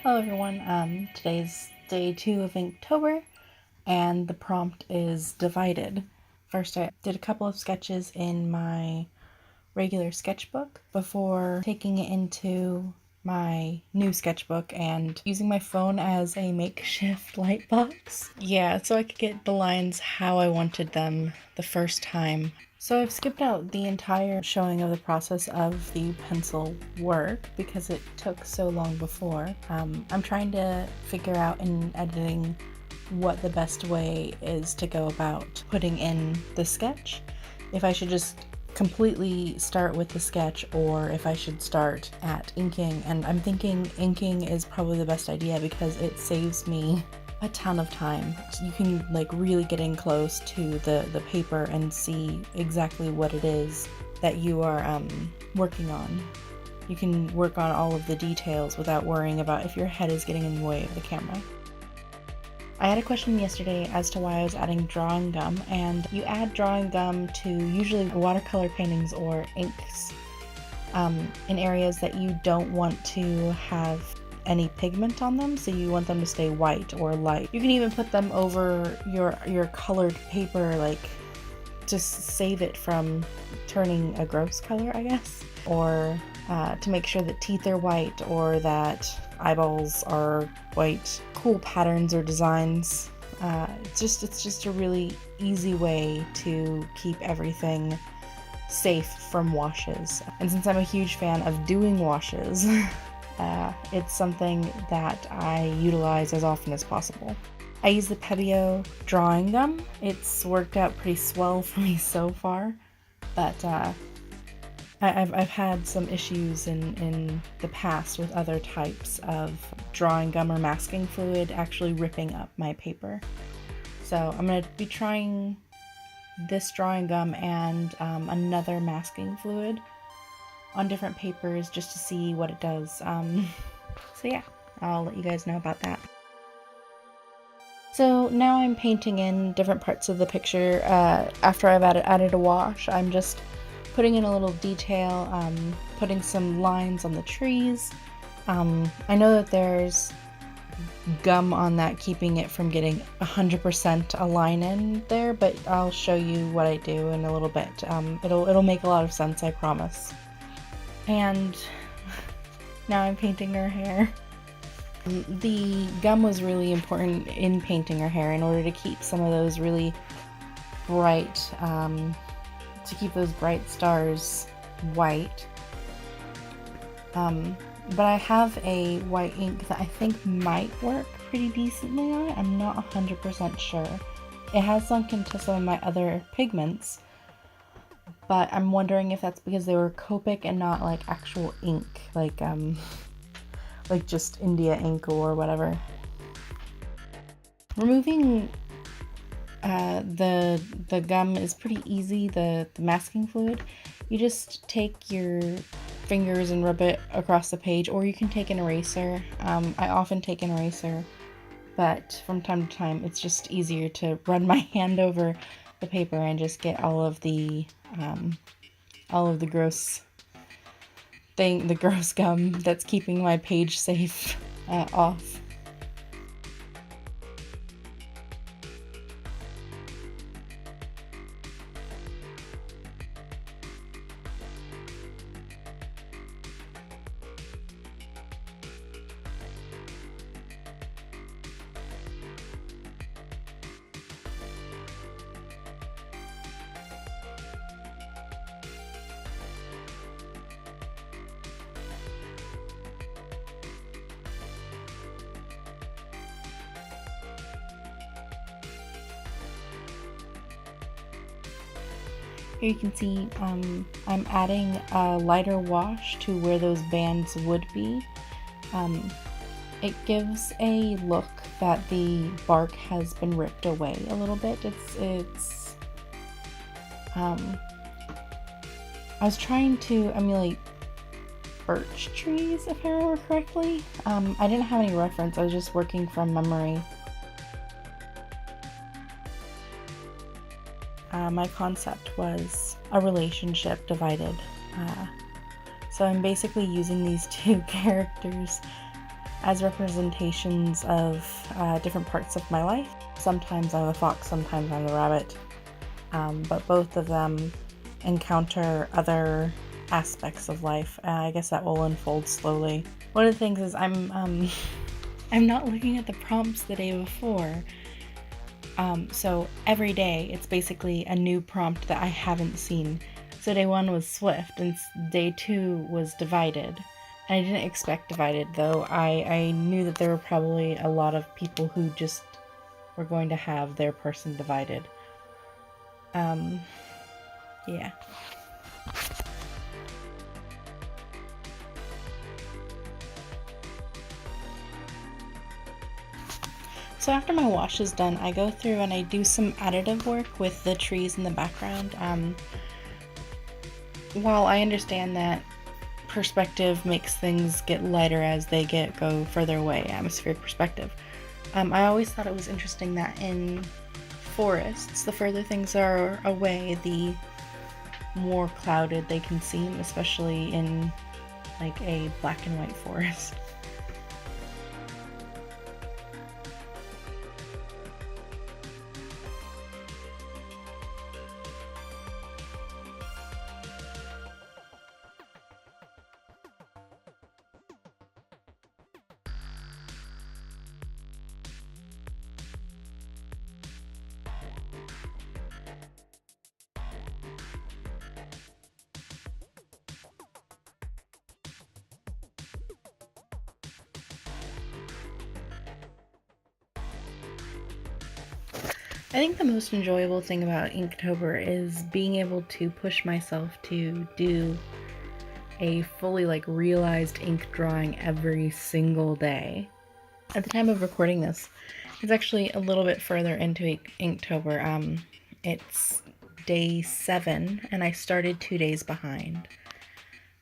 Hello everyone, today's day 2 of Inktober, and the prompt is divided. First I did a couple of sketches in my regular sketchbook before taking it into my new sketchbook and using my phone as a makeshift light box. Yeah, so I could get the lines how I wanted them the first time. So I've skipped out the entire showing of the process of the pencil work because it took so long before. I'm trying to figure out in editing what the best way is to go about putting in the sketch. If I should just completely start with the sketch or if I should start at inking, and I'm thinking inking is probably the best idea because it saves me a ton of time. You can like really get in close to the paper and see exactly what it is that you are working on. You can work on all of the details without worrying about if your head is getting in the way of the camera. I had a question yesterday as to why I was adding drawing gum, and you add drawing gum to usually watercolor paintings or inks in areas that you don't want to have any pigment on them, so you want them to stay white or light. You can even put them over your colored paper, like to save it from turning a gross color, I guess, or to make sure that teeth are white or that eyeballs are white. Cool patterns or designs. It's just a really easy way to keep everything safe from washes. And since I'm a huge fan of doing washes, it's something that I utilize as often as possible. I use the Pebeo drawing gum. It's worked out pretty swell for me so far, but I've had some issues in the past with other types of drawing gum or masking fluid actually ripping up my paper. So I'm going to be trying this drawing gum and another masking fluid on different papers just to see what it does. So yeah, I'll let you guys know about that. So now I'm painting in different parts of the picture. After I've added a wash, I'm just putting in a little detail, putting some lines on the trees. I know that there's gum on that keeping it from getting 100% a line in there, but I'll show you what I do in a little bit. It'll make a lot of sense, I promise. And now I'm painting her hair. The gum was really important in painting her hair in order to keep some of those really bright, to keep those bright stars white. But I have a white ink that I think might work pretty decently on it. I'm not 100% sure. It has sunk into some of my other pigments, but I'm wondering if that's because they were Copic and not like actual ink, like just India ink or whatever. Removing the gum is pretty easy, the masking fluid. You just take your fingers and rub it across the page, or you can take an eraser. I often take an eraser, but from time to time it's just easier to run my hand over the paper and just get all of the gross gum that's keeping my page safe off. Here you can see I'm adding a lighter wash to where those bands would be. It gives a look that the bark has been ripped away a little bit. I was trying to emulate birch trees, if I remember correctly. I didn't have any reference, I was just working from memory. My concept was a relationship divided. So I'm basically using these two characters as representations of different parts of my life. Sometimes I'm a fox, sometimes I'm a rabbit, but both of them encounter other aspects of life. I guess that will unfold slowly. One of the things is I'm not looking at the prompts the day before. So every day it's basically a new prompt that I haven't seen. So day 1 was Swift and day 2 was Divided. And I didn't expect Divided, though. I knew that there were probably a lot of people who just were going to have their person divided. Yeah. So after my wash is done, I go through and I do some additive work with the trees in the background. While I understand that perspective makes things get lighter as they go further away, atmospheric perspective, I always thought it was interesting that in forests, the further things are away, the more clouded they can seem, especially in like a black and white forest. I think the most enjoyable thing about Inktober is being able to push myself to do a fully realized ink drawing every single day. At the time of recording this, it's actually a little bit further into Inktober. It's day 7 and I started 2 days behind.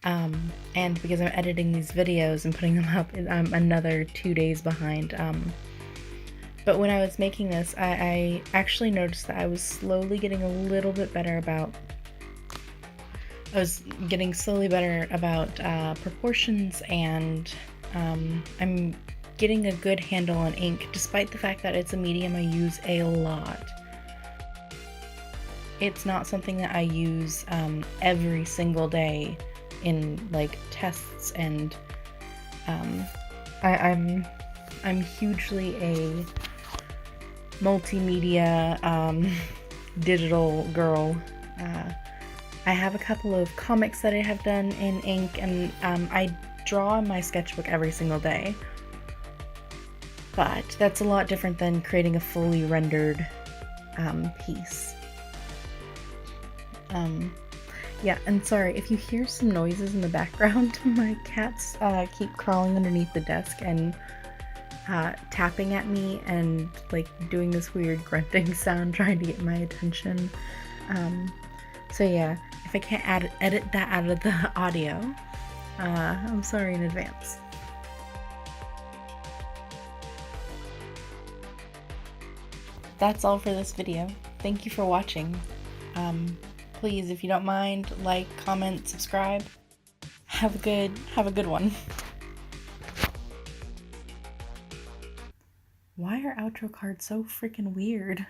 And because I'm editing these videos and putting them up, I'm another 2 days behind. But when I was making this, I actually noticed that I was slowly getting a little bit better about proportions, and I'm getting a good handle on ink, despite the fact that it's a medium I use a lot. It's not something that I use every single day in tests, and I'm hugely a multimedia digital girl. I have a couple of comics that I have done in ink, and I draw in my sketchbook every single day. But that's a lot different than creating a fully rendered piece. Yeah, and sorry, if you hear some noises in the background, my cats keep crawling underneath the desk and tapping at me and doing this weird grunting sound trying to get my attention. So yeah, if I can't edit that out of the audio, I'm sorry in advance. That's all for this video. Thank you for watching. Please, if you don't mind, like, comment, subscribe. Have a good one. Why are outro cards so freaking weird?